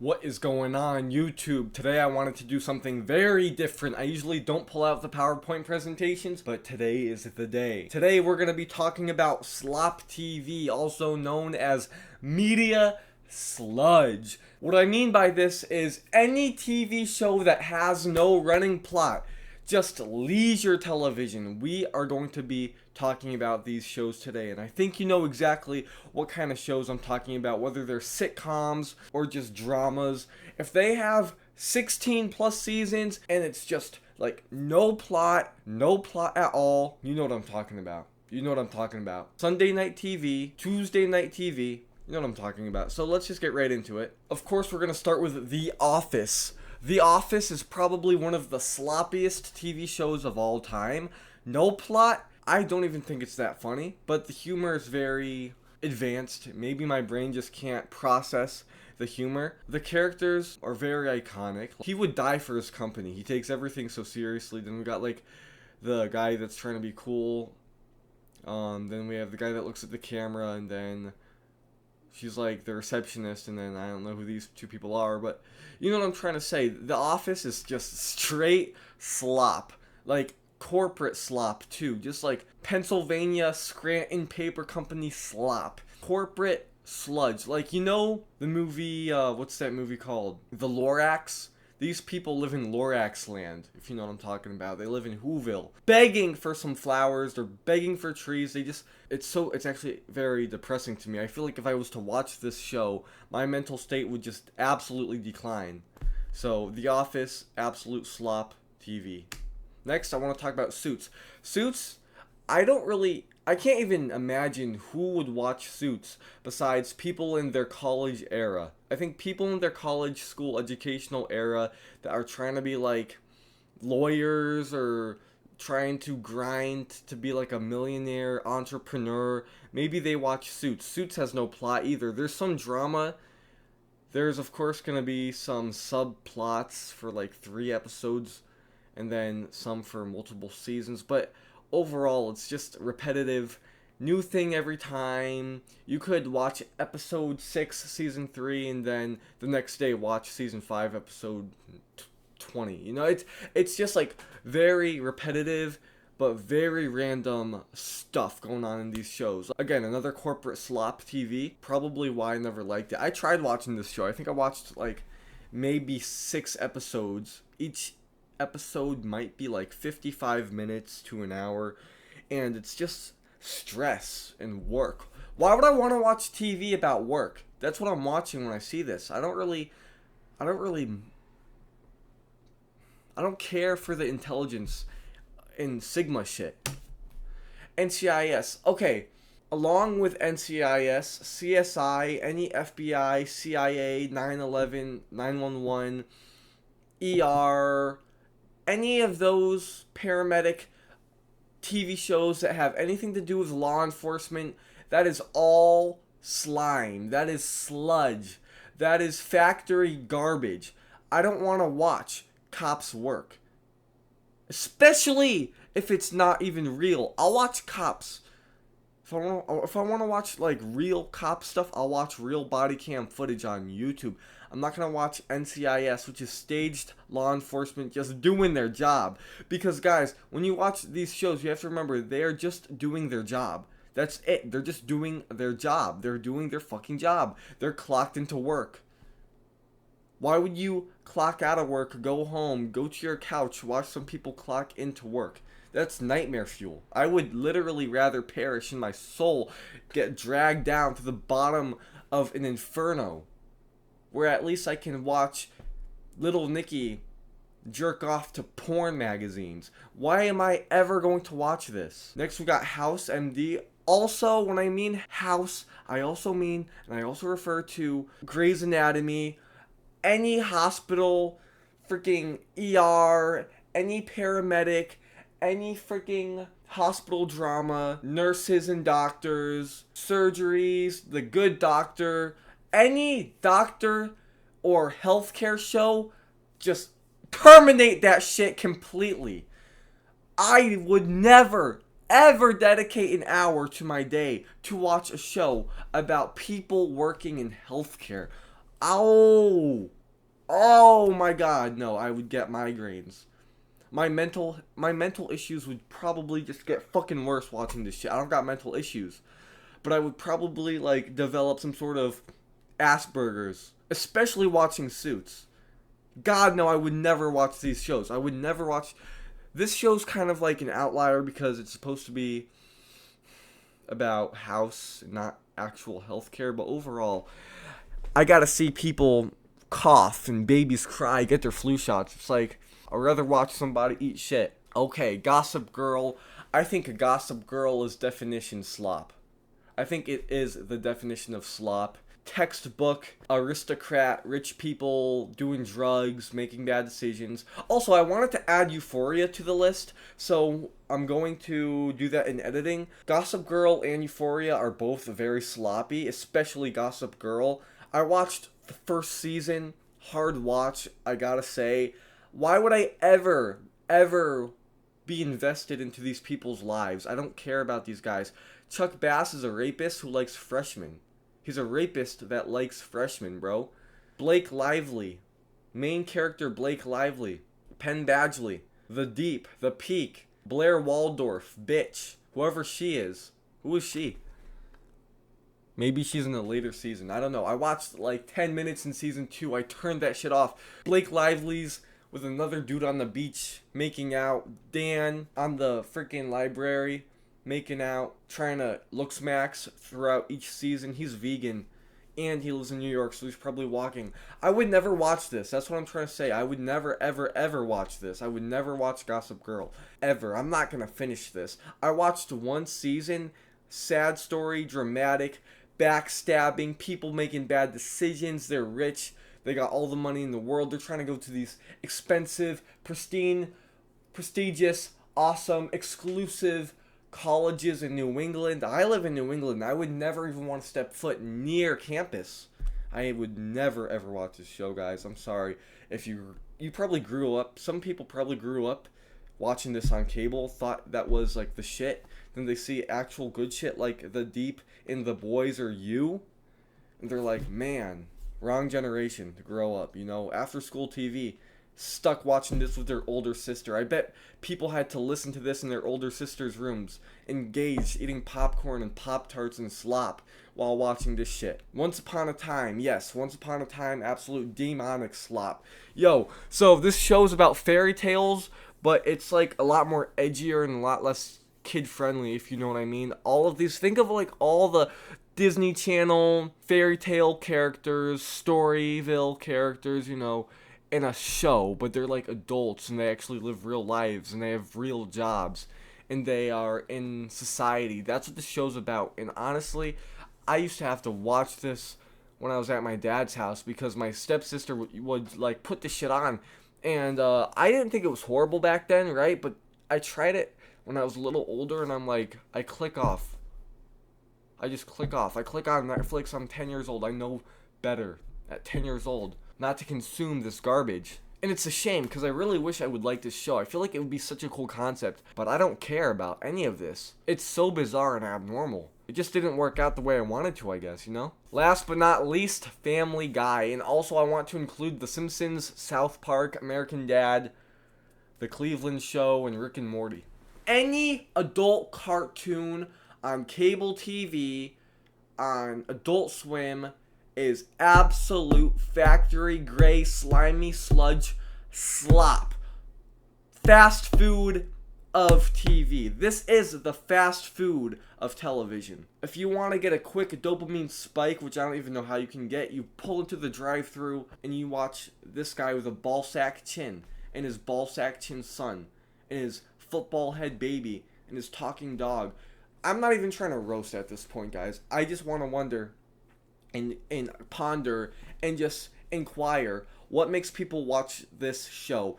What is going on YouTube? Today I wanted to do something very different. I usually don't pull out the PowerPoint presentations, but today is the day. Today we're going to be talking about slop TV, also known as media sludge. What I mean by this is any TV show that has no running plot, just leisure television. We are going to be talking about these shows today, and I think you know exactly what kind of shows I'm talking about, whether they're sitcoms or just dramas. If they have 16 plus seasons and it's just like no plot at all, you know what I'm talking about. You know what I'm talking about. Sunday night TV, Tuesday night TV, you know what I'm talking about. So let's just get right into it. Of course, we're going to start with The Office. The Office is probably one of the sloppiest TV shows of all time. No plot. I don't even think it's that funny, but the humor is very advanced. Maybe my brain just can't process the humor. The characters are very iconic. He would die for his company. He takes everything so seriously. Then we got like the guy that's trying to be cool. Then we have the guy that looks at the camera, and then she's like the receptionist, and then I don't know who these two people are, but you know what I'm trying to say. The Office is just straight slop. Like corporate slop too. Just like Pennsylvania Scranton Paper Company slop. Corporate sludge. Like, you know the movie, what's that movie called? The Lorax? These people live in Lorax land, if you know what I'm talking about. They live in Whoville, begging for some flowers. They're begging for trees. It's actually very depressing to me. I feel like if I was to watch this show, my mental state would just absolutely decline. So, The Office, absolute slop TV. Next, I want to talk about Suits. Suits, I can't even imagine who would watch Suits besides people in their college era. I think people in their college school educational era that are trying to be like lawyers or trying to grind to be like a millionaire entrepreneur, maybe they watch Suits. Suits has no plot either. There's some drama. There's of course going to be some subplots for like 3 episodes and then some for multiple seasons, but overall it's just repetitive, new thing every time. You could watch episode 6 season 3 and then the next day watch season 5 episode 20. You know, it's just like very repetitive but very random stuff going on in these shows. Again, another corporate slop TV, probably why I never liked it. I tried watching this show. I think I watched like maybe 6 episodes. Each episode might be like 55 minutes to an hour, and it's just stress and work. Why would I want to watch TV about work? That's what I'm watching when I see this. I don't care for the intelligence in Sigma shit. NCIS. Okay, along with NCIS, CSI, any FBI, CIA, 911, 911, ER, any of those paramedic TV shows that have anything to do with law enforcement, that is all slime. That is sludge. That is factory garbage. I don't want to watch cops work. Especially if it's not even real. I'll watch cops. If I want to watch like real cop stuff, I'll watch real body cam footage on YouTube. I'm not going to watch NCIS, which is staged law enforcement just doing their job. Because guys, when you watch these shows, you have to remember they are just doing their job. That's it. They're just doing their job. They're doing their fucking job. They're clocked into work. Why would you clock out of work, go home, go to your couch, watch some people clock into work? That's nightmare fuel. I would literally rather perish in my soul, get dragged down to the bottom of an inferno, where at least I can watch little Nicky jerk off to porn magazines. Why am I ever going to watch this? Next we got House MD. Also, when I mean house, I also mean, and I also refer to Grey's Anatomy, any hospital, freaking ER, any paramedic, any freaking hospital drama, nurses and doctors, surgeries, The Good Doctor, any doctor or healthcare show, just terminate that shit completely. I would never, ever dedicate an hour to my day to watch a show about people working in healthcare. Oh, oh my God, no, I would get migraines. My mental issues would probably just get fucking worse watching this shit. I don't got mental issues, but I would probably like develop some sort of Asperger's, especially watching Suits. God, no, I would never watch these shows. I would never watch. This show's kind of like an outlier because it's supposed to be about house, not actual healthcare. But overall, I gotta see people cough and babies cry, get their flu shots. It's like, I'd rather watch somebody eat shit. Okay, Gossip Girl. I think a Gossip Girl is definition slop. I think it is the definition of slop. Textbook, aristocrat, rich people doing drugs, making bad decisions. Also, I wanted to add Euphoria to the list, so I'm going to do that in editing. Gossip Girl and Euphoria are both very sloppy, especially Gossip Girl. I watched the first season, hard watch, I gotta say. Why would I ever be invested into these people's lives? I don't care about these guys. Chuck Bass is a rapist who likes freshmen. He's a rapist that likes freshmen, bro. Blake Lively. Main character Blake Lively. Penn Badgley. The Deep. The Peak. Blair Waldorf. Bitch. Whoever she is. Who is she? Maybe she's in a later season. I don't know. I watched like 10 minutes in season 2. I turned that shit off. Blake Lively's with another dude on the beach making out. Dan on the freaking library making out, trying to look smacks throughout each season. He's vegan and he lives in New York, so he's probably walking. I would never watch this. That's what I'm trying to say. I would never, ever watch this. I would never watch Gossip Girl. Ever. I'm not going to finish this. I watched one season. Sad story, dramatic, backstabbing, people making bad decisions. They're rich. They got all the money in the world. They're trying to go to these expensive, prestigious, awesome, exclusive colleges in New England. I live in New England. I would never even want to step foot near campus. I would never ever watch this show, guys. I'm sorry. If you probably grew up, some people probably grew up watching this on cable, thought that was like the shit. Then they see actual good shit like The Deep and The Boys or You, and they're like, man, wrong generation to grow up, you know? After school TV, stuck watching this with their older sister. I bet people had to listen to this in their older sister's rooms, engaged, eating popcorn and Pop-Tarts and slop while watching this shit. Once upon a time, yes, once upon a time, absolute demonic slop. Yo, so this show's about fairy tales, but it's like a lot more edgier and a lot less kid-friendly, if you know what I mean. All of these, think of like all the Disney Channel fairy tale characters, Storyville characters, you know, in a show, but they're like adults and they actually live real lives and they have real jobs and they are in society. That's what the show's about. And honestly, I used to have to watch this when I was at my dad's house because my stepsister would like put this shit on, and I didn't think it was horrible back then, right? But I tried it when I was a little older, and I'm like, I click off. I just click off. I click on Netflix. I'm 10 years old. I know better at 10 years old not to consume this garbage. And it's a shame because I really wish I would like this show. I feel like it would be such a cool concept, but I don't care about any of this. It's so bizarre and abnormal. It just didn't work out the way I wanted to, I guess, you know? Last but not least, Family Guy. And also I want to include The Simpsons, South Park, American Dad, The Cleveland Show, and Rick and Morty. Any adult cartoon on cable TV, on Adult Swim, is absolute factory gray slimy sludge slop. Fast food of TV. This is the fast food of television. If you want to get a quick dopamine spike, which I don't even know how you can get, you pull into the drive-thru and you watch this guy with a ballsack chin and his ballsack chin son and his football head baby and his talking dog. I'm not even trying to roast at this point, guys. I just want to wonder and ponder and just inquire what makes people watch this show.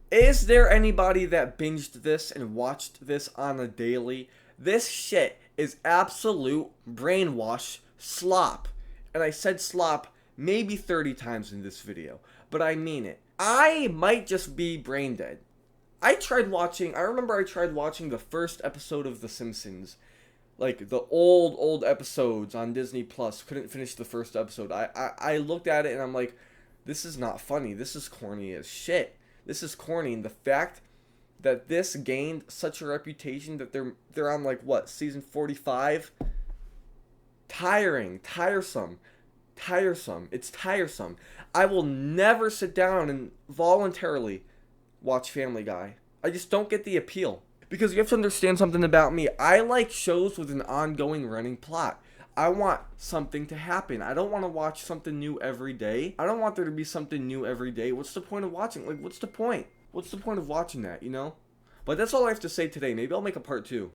Is there anybody that binged this and watched this on a daily? This shit is absolute brainwash slop. And I said slop maybe 30 times in this video, but I mean it. I might just be brain dead. I remember I tried watching the first episode of The Simpsons like the old episodes on Disney Plus. Couldn't finish the first episode. I looked at it and I'm like, this is not funny. This is corny as shit. This is corny. And the fact that this gained such a reputation that they're on like what, season 45? Tiresome. It's tiresome. I will never sit down and voluntarily watch Family Guy. I just don't get the appeal. Because you have to understand something about me. I like shows with an ongoing running plot. I want something to happen. I don't want to watch something new every day. I don't want there to be something new every day. What's the point of watching? Like, what's the point? What's the point of watching that, you know? But that's all I have to say today. Maybe I'll make a part 2.